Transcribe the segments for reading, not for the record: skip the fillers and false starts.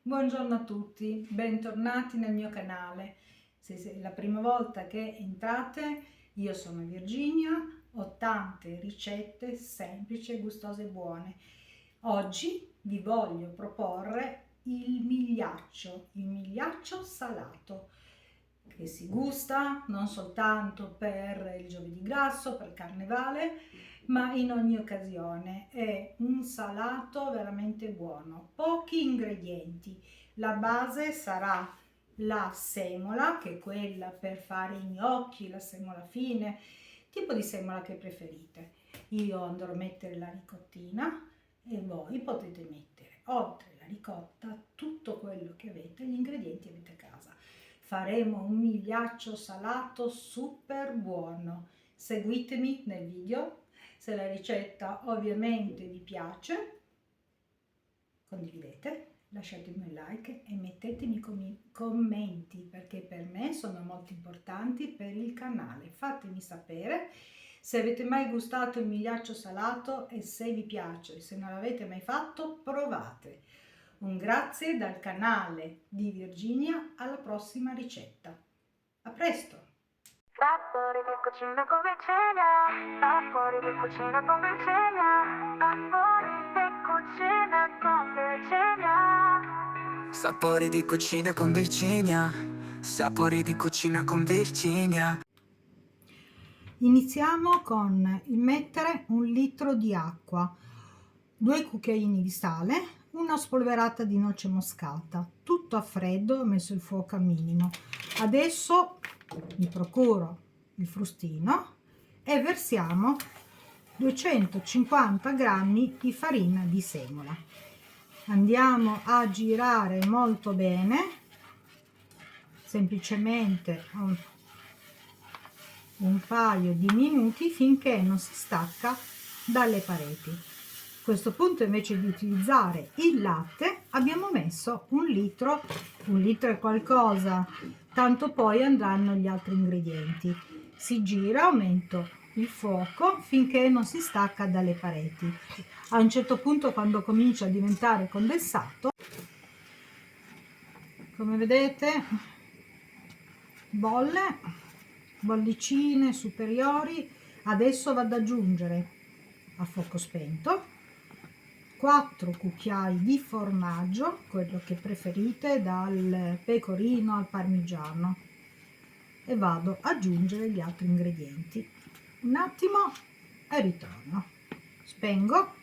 Buongiorno a tutti, bentornati nel mio canale. Se è la prima volta che entrate, io sono Virginia, ho tante ricette semplici, gustose e buone. Oggi vi voglio proporre il migliaccio salato, che si gusta non soltanto per il giovedì grasso, per il carnevale, ma in ogni occasione. È un salato veramente buono, pochi ingredienti. La base sarà la semola, che è quella per fare i gnocchi, la semola fine, tipo di semola che preferite. Io andrò a mettere la ricottina e voi potete mettere oltre la ricotta tutto quello che avete, gli ingredienti avete a casa. Faremo un migliaccio salato super buono. Seguitemi nel video. Se la ricetta ovviamente vi piace, condividete, lasciatemi un like e mettetemi commenti, perché per me sono molto importanti per il canale. Fatemi sapere se avete mai gustato il migliaccio salato e se vi piace. Se non l'avete mai fatto, provate. Un grazie dal canale di Virginia, alla prossima ricetta. A presto! Sapori di cucina con Virginia, sapori di cucina con Virginia, sapori di cucina con Virginia. Sapori di cucina con Virginia, sapori di cucina con Virginia. Iniziamo con il mettere 1 litro di acqua, 2 cucchiaini di sale, una spolverata di noce moscata, tutto a freddo, ho messo il fuoco a minimo. Adesso mi procuro il frustino e versiamo 250 grammi di farina di semola. Andiamo a girare molto bene, semplicemente un paio di minuti finché non si stacca dalle pareti. A questo punto, invece di utilizzare il latte, abbiamo messo 1 litro e qualcosa, tanto poi andranno gli altri ingredienti. Si gira, aumento il fuoco finché non si stacca dalle pareti. A un certo punto, quando comincia a diventare condensato, come vedete, bollicine superiori. Adesso vado ad aggiungere a fuoco spento 4 cucchiai di formaggio, quello che preferite, dal pecorino al parmigiano, e vado ad aggiungere gli altri ingredienti. Un attimo e ritorno. Spengo.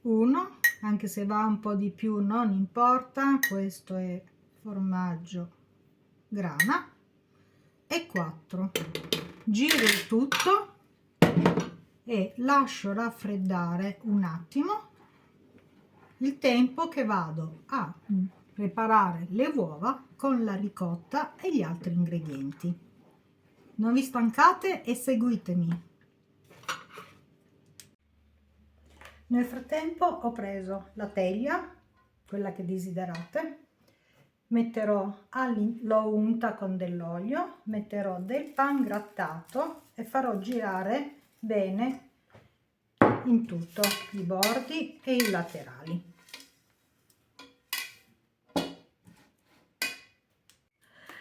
Uno, anche se va un po' di più non importa, questo è formaggio grana. E 4. Giro il tutto e lascio raffreddare un attimo, il tempo che vado a preparare le uova con la ricotta e gli altri ingredienti. Non vi stancate e seguitemi. Nel frattempo ho preso la teglia, quella che desiderate, l'ho unta con dell'olio, metterò del pan grattato e farò girare bene in tutto i bordi e i laterali.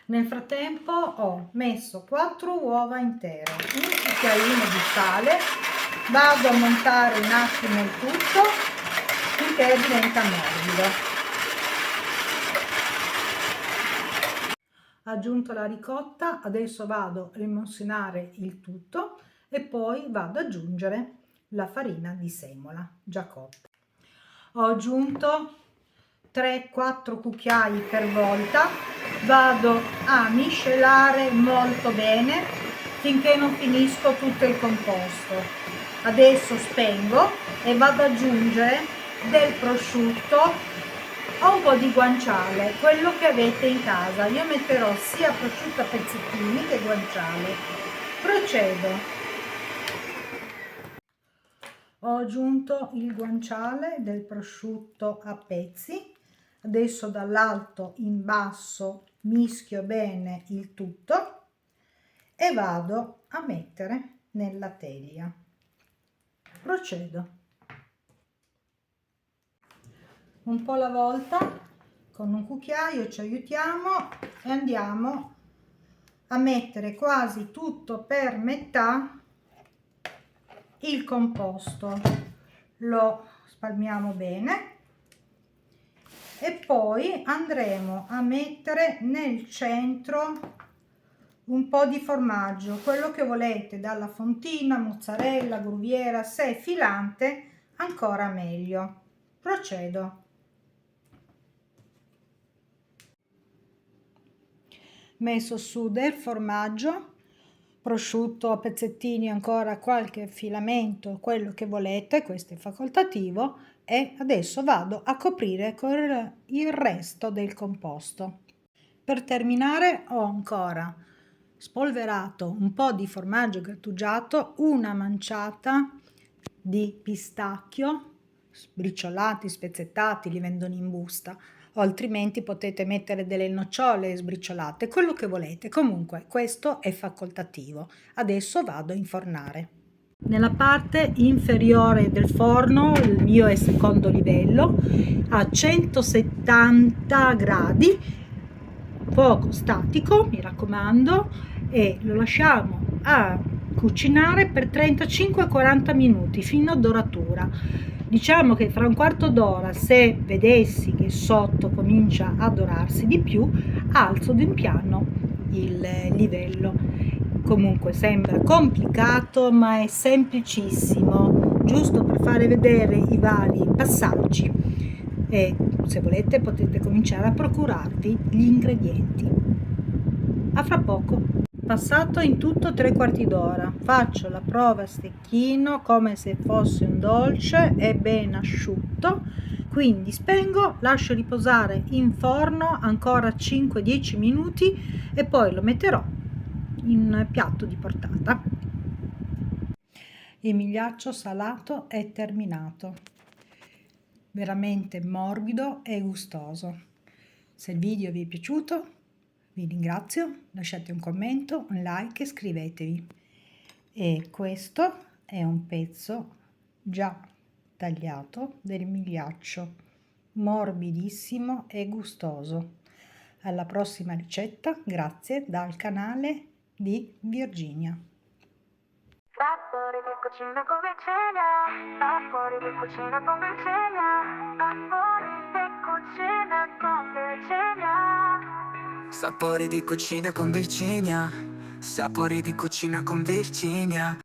Nel frattempo ho messo 4 uova intere, un cucchiaino di sale, vado a montare un attimo il tutto finché diventa morbido. Aggiunto la ricotta, adesso vado a emulsionare il tutto e poi vado ad aggiungere la farina di semola già cotta. Ho aggiunto 3-4 cucchiai per volta, vado a miscelare molto bene finché non finisco tutto il composto. Adesso spengo e vado ad aggiungere del prosciutto o un po' di guanciale, quello che avete in casa. Io metterò sia prosciutto a pezzettini che guanciale. Procedo. Ho aggiunto il guanciale del prosciutto a pezzi. Adesso dall'alto in basso mischio bene il tutto e vado a mettere nella teglia. Procedo. Un po' alla volta, con un cucchiaio ci aiutiamo e andiamo a mettere quasi tutto per metà il composto. Lo spalmiamo bene e poi andremo a mettere nel centro un po' di formaggio, quello che volete, dalla fontina, mozzarella, gruviera, se è filante ancora meglio. Procedo. Messo su del formaggio, prosciutto a pezzettini, ancora qualche filamento, quello che volete, questo è facoltativo, e adesso vado a coprire con il resto del composto. Per terminare ho ancora spolverato un po' di formaggio grattugiato, una manciata di pistacchio, sbriciolati, spezzettati, li vendono in busta, o altrimenti potete mettere delle nocciole sbriciolate, quello che volete. Comunque questo è facoltativo. Adesso vado a infornare. Nella parte inferiore del forno, il mio è secondo livello, a 170 gradi, fuoco statico, mi raccomando, e lo lasciamo a cucinare per 35-40 minuti fino a doratura. Diciamo che fra un quarto d'ora, se vedessi che sotto comincia a dorarsi di più, alzo di un piano il livello. Comunque sembra complicato, ma è semplicissimo, giusto per fare vedere i vari passaggi. E se volete potete cominciare a procurarvi gli ingredienti. A fra poco. Passato in tutto 3/4 d'ora, faccio la prova a stecchino come se fosse un dolce, è ben asciutto, quindi spengo, lascio riposare in forno ancora 5-10 minuti e poi lo metterò in piatto di portata. Il migliaccio salato è terminato, veramente morbido e gustoso. Se il video vi è piaciuto, vi ringrazio, lasciate un commento, un like e iscrivetevi. E questo è un pezzo già tagliato del migliaccio, morbidissimo e gustoso. Alla prossima ricetta, grazie dal canale di Virginia. Sapori di cucina con Virginia, sapori di cucina con Virginia, sapori di cucina con Virginia. Sapori di cucina con Virginia, sapori di cucina con Virginia.